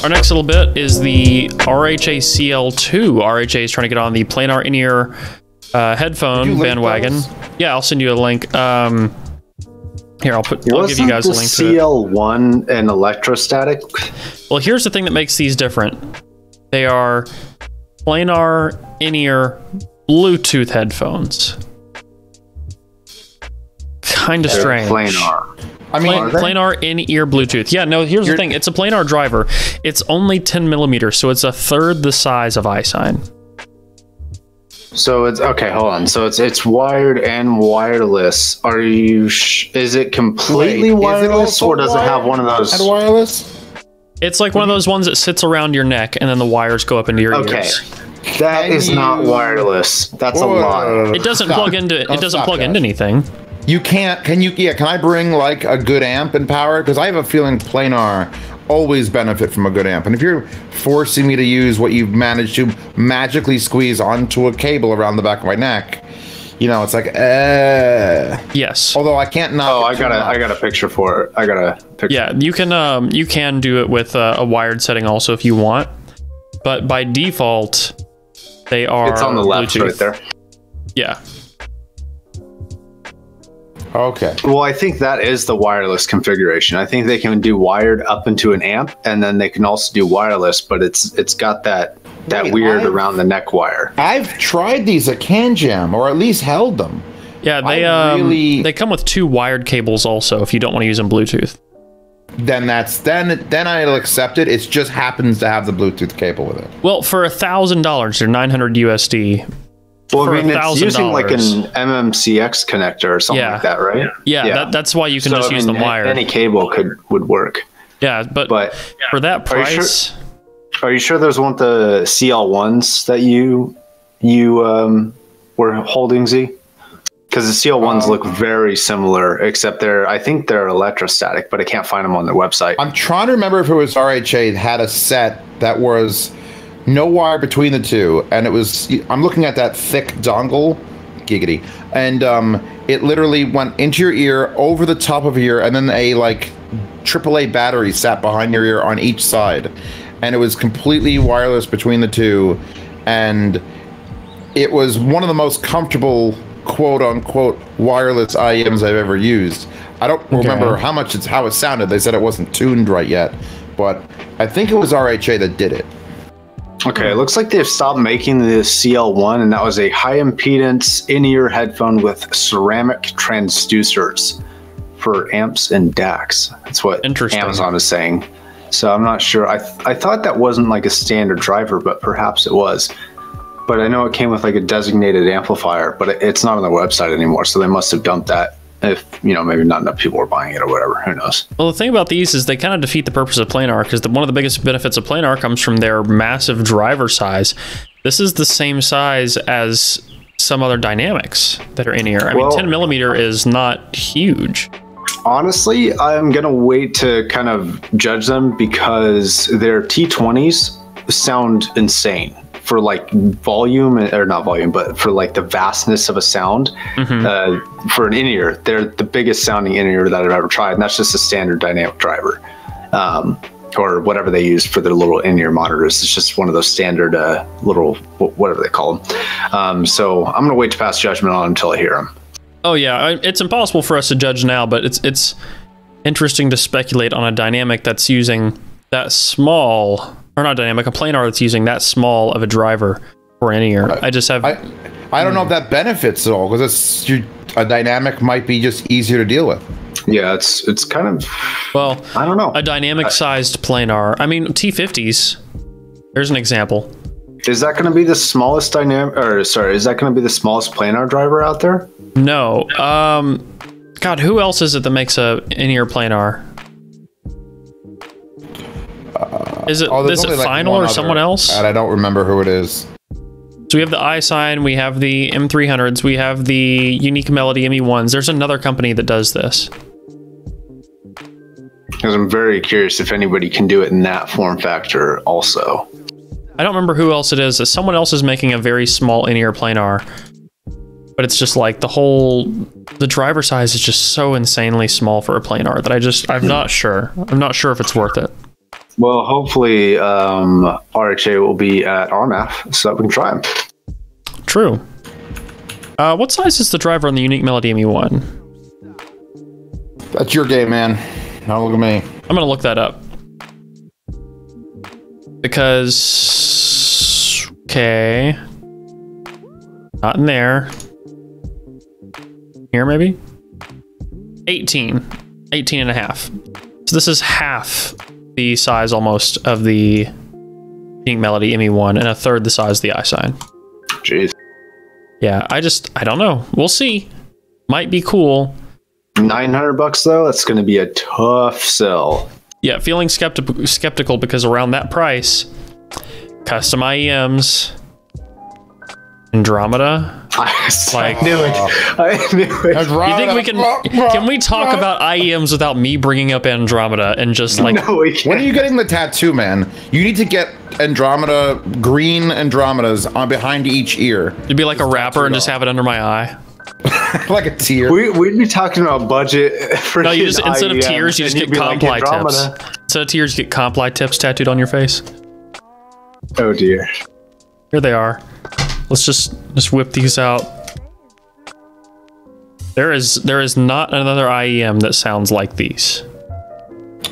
our next little bit is the RHA CL2. RHA is trying to get on the planar in-ear headphone bandwagon. Yeah, I'll send you a link. Here, I'll give you guys a link to it. CL1 and electrostatic? Well, here's the thing that makes these different. They are planar in-ear Bluetooth headphones. Kind of strange. Planar. I mean, planar in-ear Bluetooth. Yeah, no, here's the thing. It's a planar driver. It's only 10 millimeters, so it's a third the size of iSign. So it's okay. Hold on. So it's wired and wireless. Are you? Is it completely wireless, or does it have one of those? And wireless? It's like one of those ones that sits around your neck, and then the wires go up into your ears. That is not wireless. That's a lie. It doesn't plug into. It doesn't plug into anything. You can't. Can you? Yeah. Can I bring like a good amp and power? Because I have a feeling planar always benefit from a good amp. And if you're forcing me to use what you've managed to magically squeeze onto a cable around the back of my neck, you know, it's like, yes. Although I can't not. Oh, I got a picture for it. I got a picture. Yeah, you can do it with a wired setting also if you want, but by default, they are. It's on the left Bluetooth. right there. Yeah. Okay. Well, I think that is the wireless configuration. I think they can do wired up into an amp, and then they can also do wireless, but it's got that weird around the neck wire. I've tried these at CanJam, or at least held them. Yeah, they come with 2 wired cables also if you don't want to use them Bluetooth. Then I'll accept it. It just happens to have the Bluetooth cable with it. Well, for $1,000, they're 900 USD. Well, I mean, it's using like an MMCX connector or something like that, right? Yeah. That's why you can just use them wired. Any cable would work. Yeah, but for that price, are you sure those weren't the CL1s that you were holding, Z? Because the CL1s look very similar, except I think they're electrostatic, but I can't find them on their website. I'm trying to remember if it was RHA that had a set that was no wire between the two, and it was, I'm looking at that thick dongle, giggity, and it literally went into your ear, over the top of your ear, and then a like AAA battery sat behind your ear on each side, and it was completely wireless between the two, and it was one of the most comfortable quote-unquote wireless IEMs I've ever used. I don't remember how it sounded. They said it wasn't tuned right yet, but I think it was RHA that did it. Okay, it looks like they've stopped making the CL1, and that was a high impedance in-ear headphone with ceramic transducers for amps and DACs. That's what Amazon is saying. So I'm not sure. I thought that wasn't like a standard driver, but perhaps it was. But I know it came with like a designated amplifier, but it's not on the website anymore. So they must have dumped that. If, maybe not enough people were buying it or whatever, who knows? Well, the thing about these is they kind of defeat the purpose of planar, because one of the biggest benefits of planar comes from their massive driver size. This is the same size as some other dynamics that are in here. I mean, 10 millimeter is not huge. Honestly, I'm going to wait to kind of judge them because their T20s sound insane. For like volume, or not volume, but for like the vastness of a sound, for an in-ear, they're the biggest sounding in-ear that I've ever tried, and that's just a standard dynamic driver, or whatever they use for their little in-ear monitors. It's just one of those standard little, whatever they call them. So I'm gonna wait to pass judgment on them until I hear them. Oh yeah, it's impossible for us to judge now, but it's interesting to speculate on a dynamic that's using that small. Or not dynamic, a planar that's using that small of a driver for an in-ear. I don't know if that benefits at all, because a dynamic might be just easier to deal with. Yeah, it's kind of, well, I don't know. A dynamic sized planar. I mean, T50s. There's an example. Is that going to be the smallest dynamic, or sorry, is that going to be the smallest planar driver out there? No. God, who else is it that makes a in-ear planar? Is it Final or someone else? And I don't remember who it is. So we have the iSign, we have the M300s, we have the Unique Melody ME1s. There's another company that does this. Because I'm very curious if anybody can do it in that form factor also. I don't remember who else it is. Someone else is making a very small in-ear planar. But it's just like the driver size is just so insanely small for a planar that I'm not sure. I'm not sure if it's worth it. Well, hopefully RHA will be at RMAF so that we can try them. True. What size is the driver on the Unique Melody ME1? That's your game, man. Don't look at me. I'm gonna look that up. Because... Okay. Not in there. Here, maybe? 18. 18 and a half. So this is half the size almost of the Unique Melody ME1 and a third the size of the iSign. Jeez. Yeah, I don't know. We'll see. Might be cool. $900 though, that's going to be a tough sell. Yeah, feeling skeptical because around that price, custom IEMs, Andromeda. I knew it. I knew it. You think we can we talk about IEMs without me bringing up Andromeda and just like... No, we can't. When are you getting the tattoo, man? You need to get Andromeda, green Andromedas on behind each ear. It'd be like a wrapper and just have it under my eye. Like a tear. We'd be talking about budget for No, you just, instead of IEM, tears, you just get compli tips. Instead of tears, you get compli tips tattooed on your face. Oh dear. Here they are. Let's just whip these out. There is not another IEM that sounds like these.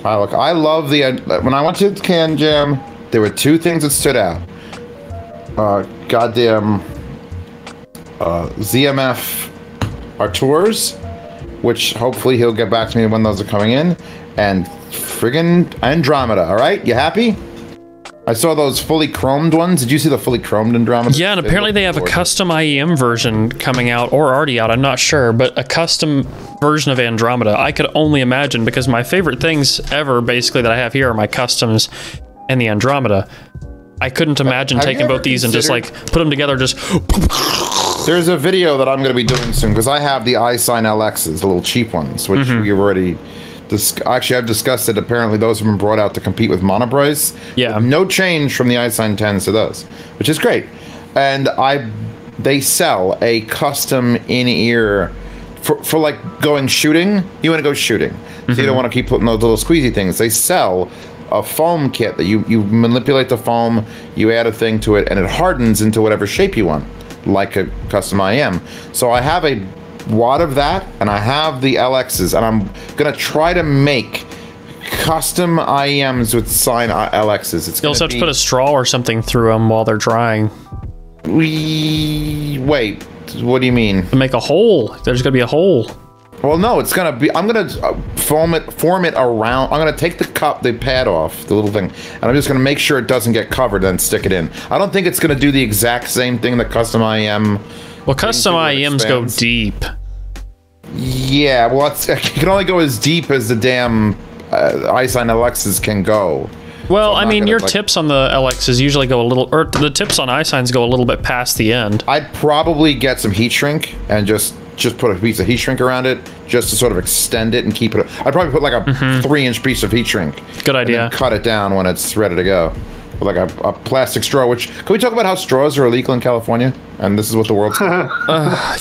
Look, I love the... when I went to the Can Jam, there were two things that stood out. Goddamn ZMF Artours, which hopefully he'll get back to me when those are coming in, and friggin' Andromeda. All right, you happy? I saw those fully chromed ones. Did you see the fully chromed Andromeda? Yeah, and apparently they have a custom IEM version coming out, or already out, I'm not sure, but a custom version of Andromeda. I could only imagine, because my favorite things ever, basically, that I have here are my customs and the Andromeda. I couldn't imagine taking both these and just, like, put them together, just... There's a video that I'm going to be doing soon, because I have the iSign LXs, the little cheap ones, which we've already... Actually, I've discussed it. Apparently, those have been brought out to compete with monoprice. Yeah. No change from the iSign 10s to those, which is great. And they sell a custom in-ear for like going shooting. You want to go shooting, so you don't want to keep putting those little squeezy things. They sell a foam kit that you manipulate the foam, you add a thing to it, and it hardens into whatever shape you want, like a custom IM. So I have a wad of that, and I have the LXs, and I'm gonna try to make custom IEMs with sign LXs. It's You also have to put a straw or something through them while they're drying. Wait, what do you mean? To make a hole. There's gonna be a hole. Well, no, it's gonna be. I'm gonna form it around. I'm gonna take the pad off, the little thing, and I'm just gonna make sure it doesn't get covered, then stick it in. I don't think it's gonna do the exact same thing that custom IEM. Well, custom IEMs go deep. Yeah, well, it can only go as deep as the damn iSign LXs can go. Well, So I mean, your like, tips on the LXs usually go a little, or the tips on iSigns go a little bit past the end. I'd probably get some heat shrink and just put a piece of heat shrink around it, just to sort of extend it and keep it. I'd probably put like a 3-inch piece of heat shrink. Good idea. And then cut it down when it's ready to go. With like a plastic straw, which... Can we talk about how straws are illegal in California? And this is what the world's...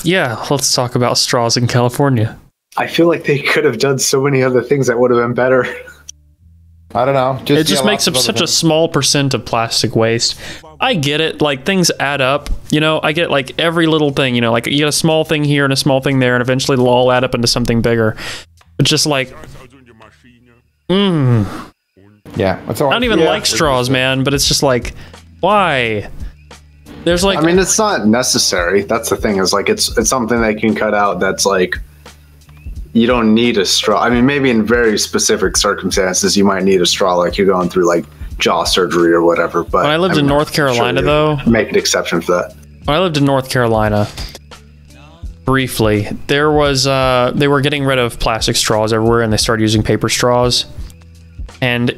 Yeah, let's talk about straws in California. I feel like they could have done so many other things that would have been better. I don't know. It just makes up such a small percent of plastic waste. I get it. Like, things add up. You know, I get, like, every little thing. You know, like, you get a small thing here and a small thing there, and eventually they'll all add up into something bigger. But just, like... Yeah, that's all. I don't even like straws, man, but it's just like, why? There's like... I mean, it's not necessary. That's the thing, is like, it's something they can cut out that's like... You don't need a straw. I mean, maybe in very specific circumstances, you might need a straw, like you're going through like jaw surgery or whatever. But when I lived in North Carolina, though, make an exception for that. When I lived in North Carolina, briefly, there was they were getting rid of plastic straws everywhere, and they started using paper straws. And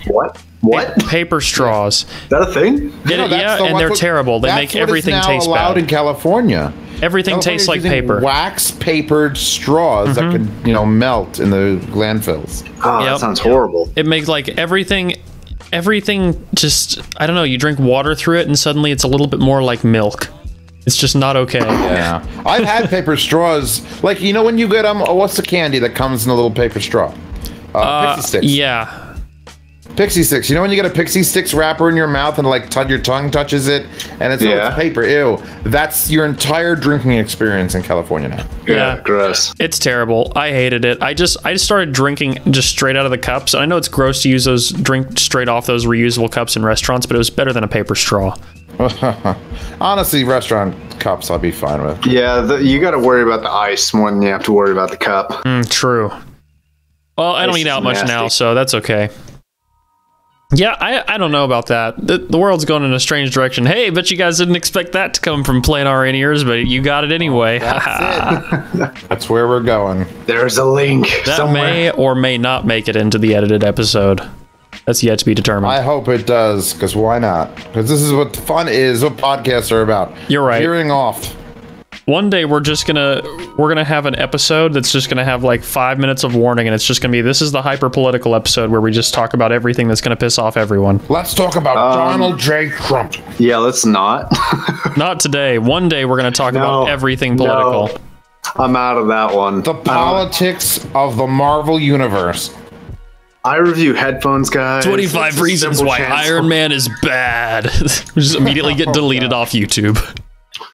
what? Paper straws. Is that a thing? Yeah, and they're terrible. They make everything taste bad. Allowed in California. Everything tastes like paper. Wax papered straws that could, you know, melt in the landfills. Oh, that sounds horrible. It makes like everything just, I don't know, you drink water through it and suddenly it's a little bit more like milk. It's just not okay. Yeah. I've had paper straws. Like, you know when you get what's the candy that comes in a little paper straw? Pixie sticks. Yeah. Pixie sticks. You know when you get a Pixie Sticks wrapper in your mouth and like your tongue touches it and it's paper. Ew. That's your entire drinking experience in California now. Yeah, gross. It's terrible. I hated it. I just started drinking just straight out of the cups. I know it's gross to use drink straight off those reusable cups in restaurants, but it was better than a paper straw. Honestly, restaurant cups I'll be fine with. Yeah, you got to worry about the ice more than you have to worry about the cup. True. Well, I don't eat out much now, so that's okay. Yeah, I don't know about that. The world's going in a strange direction. Hey, but you guys didn't expect that to come from Planar in-ears, but you got it anyway. That's it. That's where we're going. There's a link that somewhere. may or may not make it into the edited episode. That's yet to be determined. I hope it does, because why not? Because this is what fun is, what podcasts are about. You're right. Veering off. One day we're gonna have an episode that's just gonna have like 5 minutes of warning, and it's just gonna be, this is the hyper political episode where we just talk about everything that's gonna piss off everyone. Let's talk about Donald J. Trump. Yeah, let's not. Not today. One day we're gonna talk about everything political. No. I'm out of that one. The politics of the Marvel Universe. I review headphones, guys. 25 reasons why Iron Man is bad. Just immediately get deleted off YouTube.